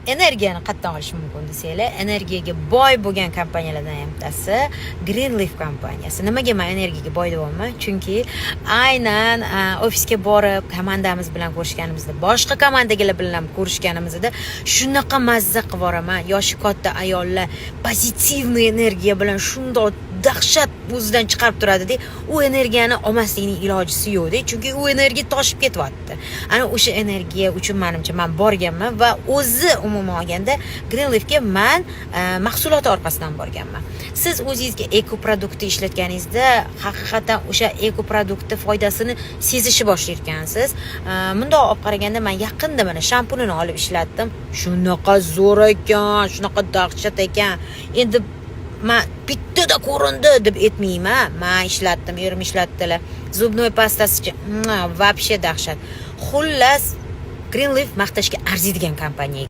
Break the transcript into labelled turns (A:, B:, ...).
A: energiyani qayerdan olish mumkin desanglar, energiyaga boy bo'lgan kompaniyalardan ham bittasi Greenleaf kompaniyasi. Nimaga men energiyaga boy deyapman? Chunki aynan ofisga borib komandamiz bilan ko'rishganimizda, boshqa komandagilar bilan ko'rishganimizda shunaqa mazza qilib boraman. Yoshi katta ayollar pozitivniy energiya bilan shundoq dahshat o'zidan chiqarib turadi-da, u energiyani olmaslikning ilojisi yo'q-da, chunki u energiya toshib ketyapti. Ana o'sha energiya uchun menimcha men borganman va o'zi umuman olganda Greenleafga men mahsuloti orqasidan borganman. Siz o'zingizga eko produktni ishlatganingizda haqiqatan o'sha eko produktni foydasini sezishni boshlayotgansiz. Bundoq olib qaraganda men yaqinda mana shampunini olib ishlatdim. Shunaqa zo'r ekan, shunaqa dahshat ekan. Endi men bittada ko'rindi deb aytmayman. Men ishlatdim, erim ishlatdilar. Zubnoy pastasi вообще dahshat. Xullas, Greenleaf maqtashga arziydigan kompaniya.